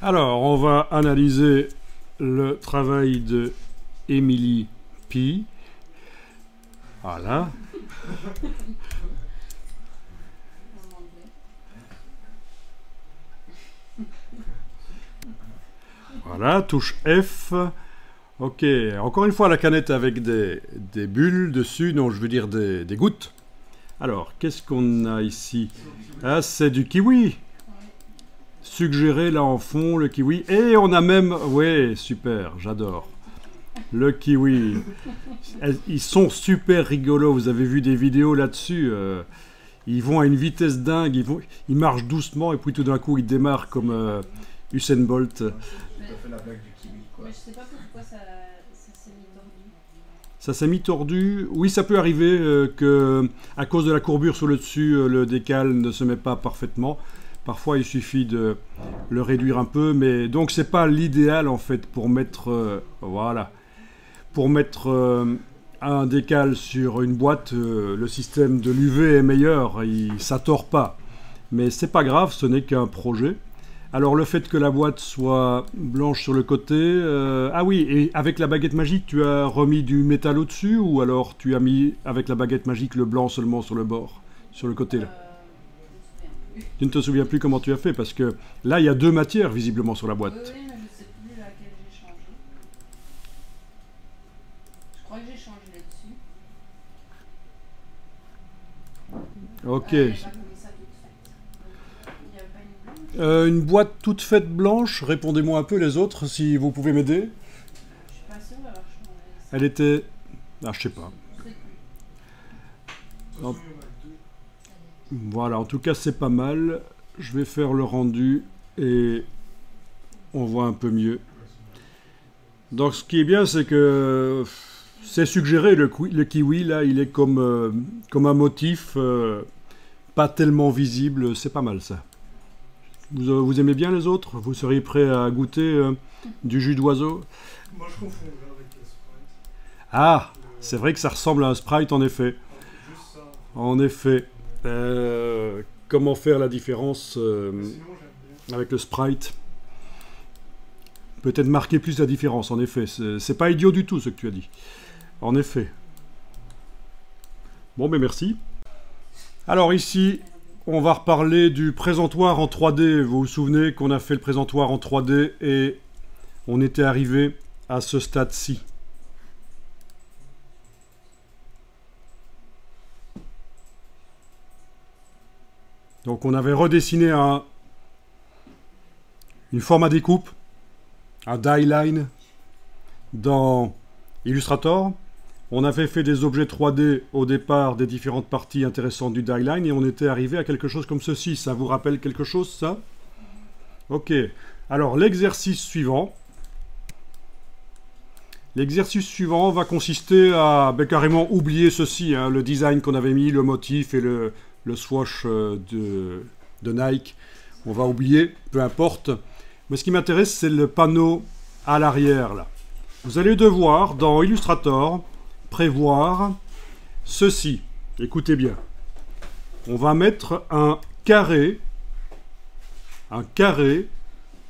Alors, on va analyser le travail de Emily P. Voilà. Voilà, touche F. Ok, encore une fois la canette avec des bulles dessus, non, je veux dire des gouttes. Alors, qu'est-ce qu'on a ici? Ah, c'est du kiwi. Suggéré là en fond, le kiwi. Et on a même... Ouais, super, j'adore. Le kiwi. Ils sont super rigolos, vous avez vu des vidéos là-dessus. Ils vont à une vitesse dingue, ils marchent doucement et puis tout d'un coup ils démarrent comme Usain Bolt. J'ai pas fait la blague du kiwi, quoi. Mais je sais pas pourquoi ça s'est mis tordu. Ça s'est mis tordu. Oui, ça peut arriver que, à cause de la courbure sur le dessus, le décal ne se met pas parfaitement. Parfois, il suffit de le réduire un peu, mais donc c'est pas l'idéal en fait pour mettre, voilà, pour mettre un décal sur une boîte. Le système de l'UV est meilleur, ça tord pas. Mais c'est pas grave, ce n'est qu'un projet. Alors le fait que la boîte soit blanche sur le côté... ah oui, et avec la baguette magique, tu as remis du métal au-dessus ou alors tu as mis avec la baguette magique le blanc seulement sur le bord, sur le côté là? Tu ne te souviens plus comment tu as fait parce que là, il y a deux matières visiblement sur la boîte. Oui, mais je sais plus laquelle j'ai changé. Je crois que j'ai changé là-dessus. Ok. Elle m'a commis ça toute faite. Donc, il n'y a pas une blanche. Une boîte toute faite blanche, répondez-moi un peu les autres si vous pouvez m'aider. Je suis pas sûre d'avoir changé ça. Elle était... Ah, je sais pas. Je sais plus. En- Voilà, en tout cas c'est pas mal. Je vais faire le rendu et on voit un peu mieux. Donc ce qui est bien c'est que c'est suggéré, le kiwi là, il est comme un motif pas tellement visible, c'est pas mal ça. Vous aimez bien les autres? Vous seriez prêt à goûter du jus d'oiseau? Moi, je confonds avec le Sprite. Ah, c'est vrai que ça ressemble à un Sprite en effet. Juste ça. En effet. Comment faire la différence Sinon, j'aime bien. avec le Sprite? Peut-être marquer plus la différence, en effet. C'est pas idiot du tout ce que tu as dit. En effet. Bon, mais merci. Alors ici, on va reparler du présentoir en 3D. Vous vous souvenez qu'on a fait le présentoir en 3D et on était arrivé à ce stade-ci. Donc on avait redessiné une forme à découpe, un die line dans Illustrator. On avait fait des objets 3D au départ des différentes parties intéressantes du die line et on était arrivé à quelque chose comme ceci. Ça vous rappelle quelque chose, ça? Ok. Alors l'exercice suivant. L'exercice suivant va consister à carrément oublier ceci, hein, le design qu'on avait mis, le motif et le swoosh de Nike. On va oublier, peu importe. Mais ce qui m'intéresse, c'est le panneau à l'arrière, là. Vous allez devoir, dans Illustrator, prévoir ceci. Écoutez bien. On va mettre un carré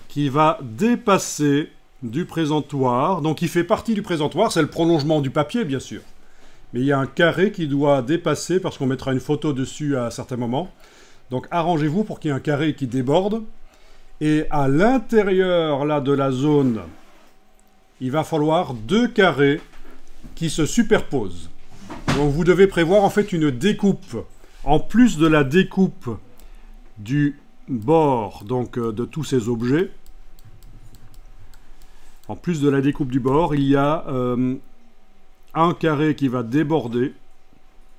qui va dépasser du présentoir. Donc, il fait partie du présentoir. C'est le prolongement du papier, bien sûr. Mais il y a un carré qui doit dépasser parce qu'on mettra une photo dessus à un certain moment. Donc arrangez-vous pour qu'il y ait un carré qui déborde. Et à l'intérieur là de la zone, il va falloir deux carrés qui se superposent. Donc vous devez prévoir en fait une découpe. En plus de la découpe du bord, donc de tous ces objets, en plus de la découpe du bord, il y a... un carré qui va déborder.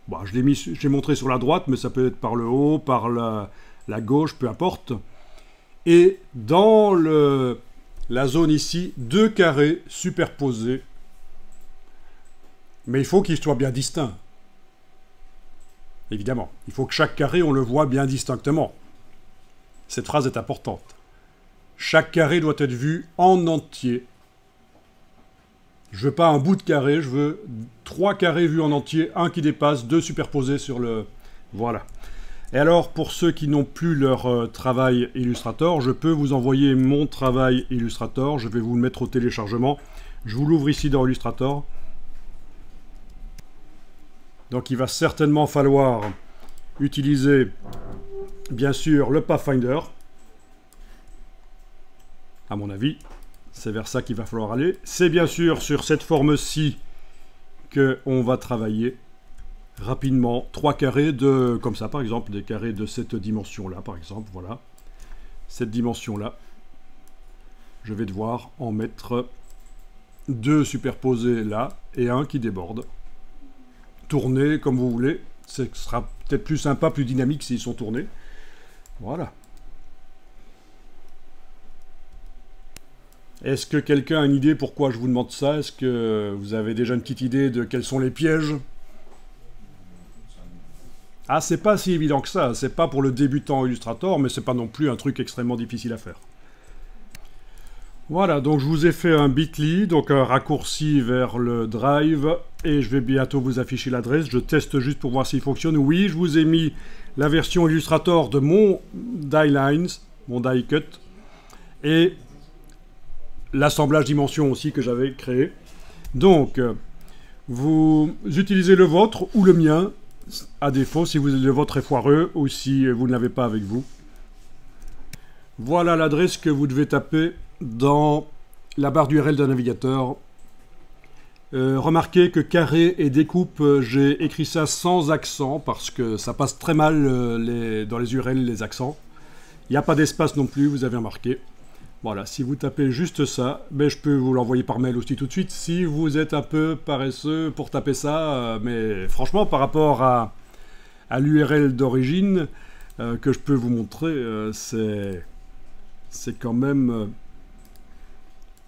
Bon, j'ai montré sur la droite, mais ça peut être par le haut, par la gauche, peu importe. Et dans la zone ici, deux carrés superposés. Mais il faut qu'ils soient bien distincts. Évidemment, il faut que chaque carré, on le voit bien distinctement. Cette phrase est importante. Chaque carré doit être vu en entier. Je veux pas un bout de carré, je veux 3 carrés vus en entier, un qui dépasse, 2 superposés sur le... Voilà. Et alors, pour ceux qui n'ont plus leur travail Illustrator, je peux vous envoyer mon travail Illustrator. Je vais vous le mettre au téléchargement. Je vous l'ouvre ici dans Illustrator. Donc il va certainement falloir utiliser, bien sûr, le Pathfinder. À mon avis, c'est vers ça qu'il va falloir aller. C'est bien sûr sur cette forme-ci qu'on va travailler rapidement. 3 carrés de, comme ça par exemple, des carrés de cette dimension-là, par exemple, voilà. Cette dimension-là. Je vais devoir en mettre 2 superposés là et un qui déborde. Tourner comme vous voulez. Ce sera peut-être plus sympa, plus dynamique s'ils sont tournés. Voilà. Est-ce que quelqu'un a une idée pourquoi je vous demande ça? Est-ce que vous avez déjà une petite idée de quels sont les pièges? Ah, c'est pas si évident que ça. C'est pas pour le débutant Illustrator, mais c'est pas non plus un truc extrêmement difficile à faire. Voilà, donc je vous ai fait un bit.ly, donc un raccourci vers le Drive, et je vais bientôt vous afficher l'adresse. Je teste juste pour voir s'il fonctionne. Oui, je vous ai mis la version Illustrator de mon Die Lines, mon Die Cut, et l'assemblage dimension aussi que j'avais créé. Donc, vous utilisez le vôtre ou le mien, à défaut, si le vôtre est foireux ou si vous ne l'avez pas avec vous. Voilà l'adresse que vous devez taper dans la barre d'URL d'un navigateur. Remarquez que carré et découpe, j'ai écrit ça sans accent parce que ça passe très mal dans les URL, les accents. Il n'y a pas d'espace non plus, vous avez remarqué. Voilà, si vous tapez juste ça, ben je peux vous l'envoyer par mail aussi tout de suite. Si vous êtes un peu paresseux pour taper ça, mais franchement, par rapport à l'URL d'origine que je peux vous montrer, c'est quand même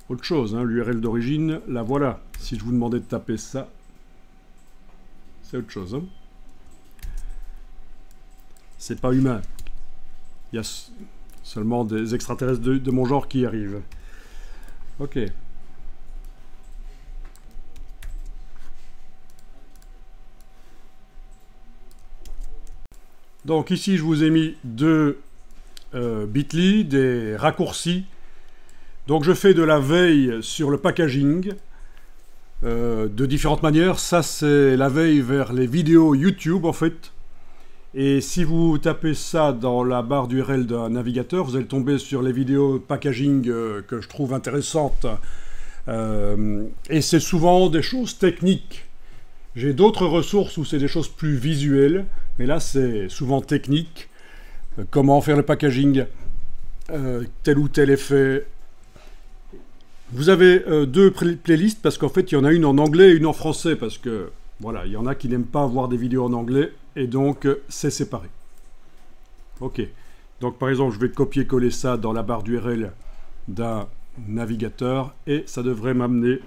autre chose. Hein. L'URL d'origine, la voilà. Si je vous demandais de taper ça, c'est autre chose. Hein. C'est pas humain. Il y a seulement des extraterrestres de mon genre qui y arrivent. Ok. Donc ici, je vous ai mis 2 bit.ly, des raccourcis. Donc je fais de la veille sur le packaging de différentes manières. Ça, c'est la veille vers les vidéos YouTube, en fait. Et si vous tapez ça dans la barre d'URL d'un navigateur, vous allez tomber sur les vidéos packaging que je trouve intéressantes. Et c'est souvent des choses techniques. J'ai d'autres ressources où c'est des choses plus visuelles, mais là c'est souvent technique. Comment faire le packaging, tel ou tel effet. Vous avez 2 playlists parce qu'en fait il y en a une en anglais et une en français parce que voilà, il y en a qui n'aiment pas voir des vidéos en anglais et donc c'est séparé. Ok, donc par exemple je vais copier-coller ça dans la barre d'URL d'un navigateur et ça devrait m'amener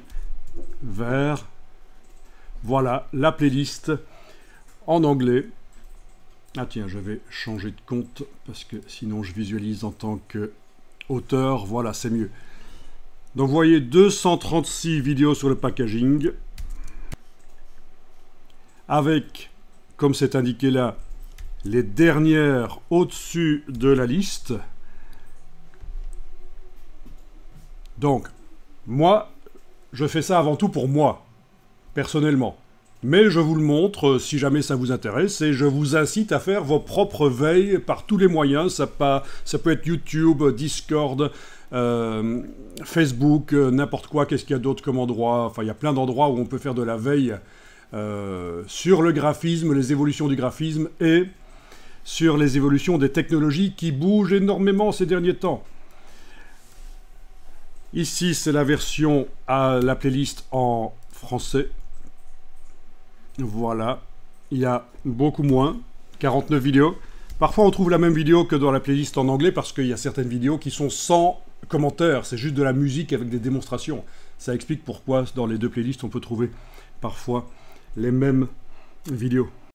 vers, voilà, la playlist en anglais. Ah tiens, je vais changer de compte parce que sinon je visualise en tant qu'auteur, voilà, c'est mieux. Donc vous voyez 236 vidéos sur le packaging avec, comme c'est indiqué là, les dernières au-dessus de la liste. Donc, moi, je fais ça avant tout pour moi, personnellement. Mais je vous le montre si jamais ça vous intéresse et je vous incite à faire vos propres veilles par tous les moyens. Ça peut être YouTube, Discord, Facebook, n'importe quoi. Qu'est-ce qu'il y a d'autre comme endroit? Enfin, il y a plein d'endroits où on peut faire de la veille sur le graphisme, les évolutions du graphisme et sur les évolutions des technologies qui bougent énormément ces derniers temps. Ici, c'est la version à la playlist en français. Voilà, il y a beaucoup moins, 49 vidéos. Parfois, on trouve la même vidéo que dans la playlist en anglais parce qu'il y a certaines vidéos qui sont sans commentaires. C'est juste de la musique avec des démonstrations. Ça explique pourquoi dans les 2 playlists, on peut trouver parfois les mêmes vidéos.